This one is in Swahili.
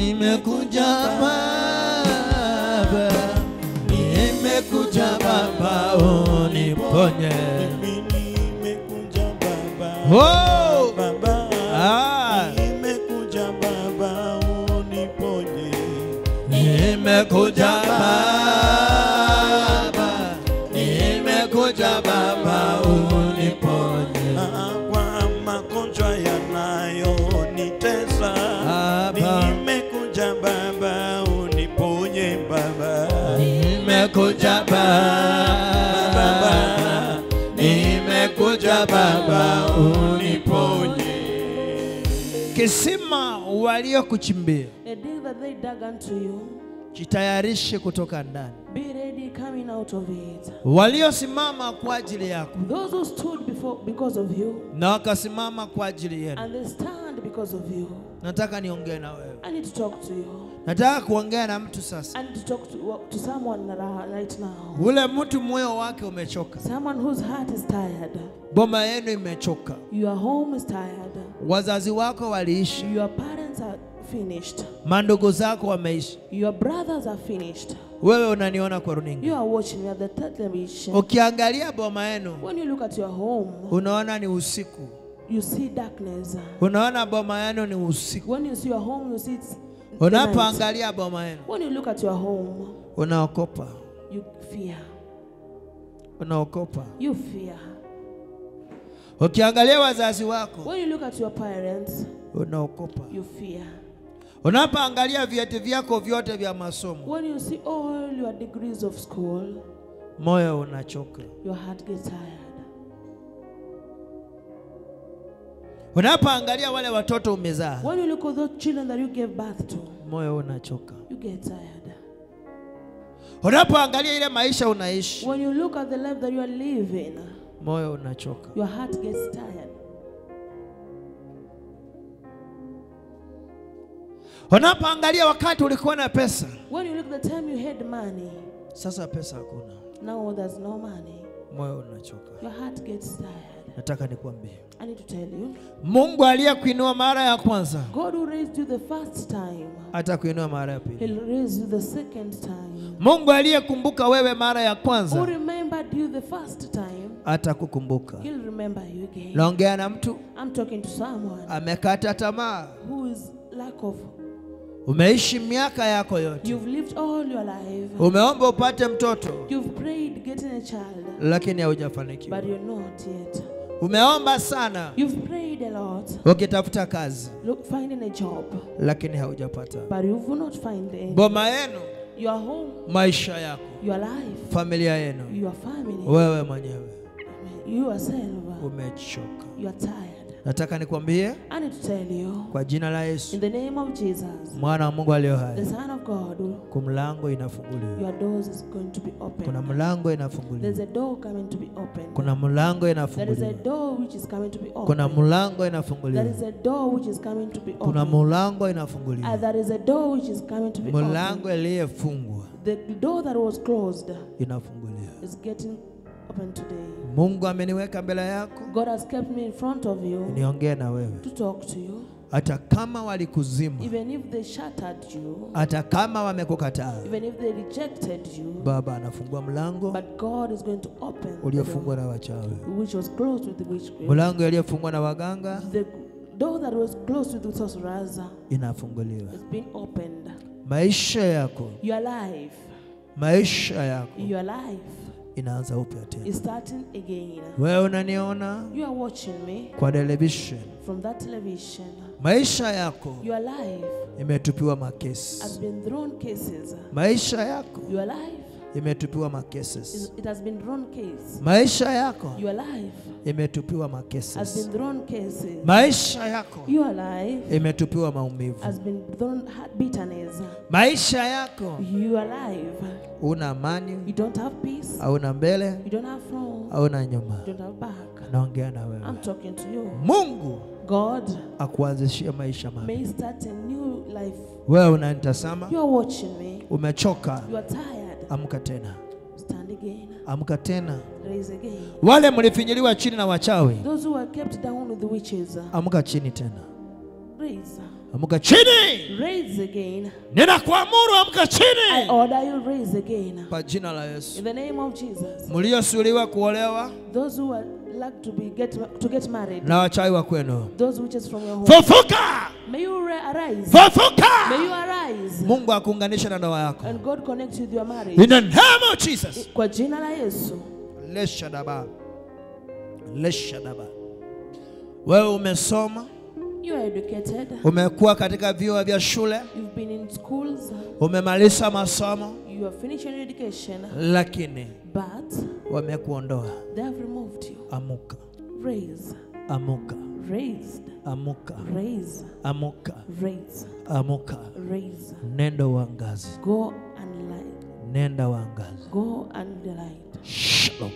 nimekuja Baba, nimekuja Baba uniponye. Nimekuja Baba, Oh Baba, nimekuja Baba uniponye. Nimekuja Baba, nimekuja Baba uniponye. Kwa magonjwa yanayonitesa, nimekuja Baba uniponye Baba. Nimekuja Baba, nimekuja Baba uniponye. Kisima waliokuchimbia, a dig that they dug unto you, jitayarishe kutoka ndani. be ready coming out of it. Waliosimama kwa ajili yako Those who stood because of you, na wakasimama kwa ajili yenu, and they stand because of you. nataka niongee na wewe. I need to talk to you. Nataka kuongea na mtu sasa. I need to talk to someone right now. Ule mtu moyo wake umechoka. Someone whose heart is tired. Boma yenu imechoka. Your home is tired. Wazazi wako waliishi. Your parents are finished. Mandugu zako wameishi. Your brothers are finished. Wewe unaniona kwa runinga. You are watching me at the television. Ukiangalia boma yenu, When you look at your home, unaona ni usiku. you see darkness. Unaona boma yenu ni usiku. When you see your home, you see it's unapoangalia boma yenu, when you look at your home, unaokopa. you fear. Unaokopa. You fear. Ukiangalia wazazi wako, When you look at your parents, unaokopa. you fear. Unapoangalia vyeti vyako vyote vya masomo, When you see all your degrees of school, moyo unachoka. your heart gets tired. Unapoangalia wale watoto umezaa, When you look at those children that you gave birth to, moyo unachoka. you get tired. Unapoangalia ile maisha unaishi, When you look at the life that you are living, moyo unachoka. your heart gets tired. Unapoangalia wakati ulikuwa na pesa, When you look at the time you had money, sasa pesa hakuna, now there's no money, moyo unachoka. your heart gets tired. Nataka nikwambie, I need to tell you, Mungu aliyekuinua mara ya kwanza God who raised you the first time, atakuinua mara ya pili. He'll raise you the second time. Mungu aliyekumbuka wewe mara ya Who kwanza remembered you the first time, atakukumbuka. He'll remember you again. Naongea na mtu I'm talking to someone amekata tamaa. who is lack of. Umeishi miaka yako yote, You've lived all your life. umeomba upate mtoto, You've prayed getting a child, lakini haujafanikiwa. but you're not yet. Umeomba sana You've prayed a lot, ukitafuta kazi, finding a job, lakini haujapata. but you will not find any. Boma yenu, Your home, maisha yako, your life, familia yenu, your family, wewe mwenyewe you yourself, umechoka. you are tired. Nataka nikwambie I need to tell you, kwa jina la Yesu, in the name of Jesus, mwana wa Mungu aliye the hai, Son of God, kumlango inafunguliwa. your doors is going to be Kuna open. mlango There's inafunguliwa. a door coming to be open. Kuna mlango There is a inafunguliwa. door which is coming to be Kuna open. mlango There inafunguliwa. is a door which is coming to be Kuna open. mlango inafunguliwa. There is a door which is coming to be open. Mlango iliyofungwa The door that was closed inafunguliwa. is getting open today. Mungu ameniweka mbele yako God has kept me in front of you niongee na wewe. to talk to you. Hata kama walikuzima, Even if they shattered you, hata kama wamekukataa, even if they rejected you, Baba anafungua mlango but God is going to open the uliofungwa door na wachawi, which was closed with the witchcraft. mlango uliofungwa na waganga The door that was closed with the sorcerers inafunguliwa. has been opened. Maisha yako, Your life, maisha yako your life inaanza upya tena. is starting again. Wewe unaniona You are watching me kwa television, from that television. maisha yako Your life imetupiwa has makesi. been thrown cases. Maisha yako Your life, imetupiwa makesi. it has been thrown case. Maisha yako Your life imetupiwa has makesi. been thrown cases. Maisha yako Your life imetupiwa maumivu. has been thrown bitterness. Maisha yako Your life, una amani, you don't have peace. hauna mbele, You don't have front. hauna nyuma. You don't have back. Naongea na wewe. I'm talking to you. Mungu God akuanzishie maisha mapya. may start a new life. Wewe unanitazama, You are watching me. umechoka, You are tired. amka tena. Stand again. Amka tena. Raise again. Wale mlifinyiliwa chini na wachawi, Those who are kept down with the witches, amka chini tena. raise. Amka chini. Raise again. again. Ninakuamuru amka I chini order you raise again. kwa jina la Yesu. In the name of Jesus. Mliosuliwa kuolewa Those who are like to get married. na wachawi wa kwenu, Those witches from your home. fufuka, May you arise. fufuka. May you arise. Mungu akuunganishe na ndoa yako. And God connects you with your marriage. In the name of Jesus. Kwa jina la Yesu. Leshadaba. Leshadaba. Wewe umesoma, You are educated. umekuwa katika vyuo vya shule, You've been in schools. umemaliza masomo, You have finished your education. lakini But wamekuondoa. they have removed you. Amuka, Raise. amuka, Raised. amuka, Raise. amuka, Raise. amuka. Raise. Nenda uangaze, Go and light. nenda uangaze. Go and light. Shalom.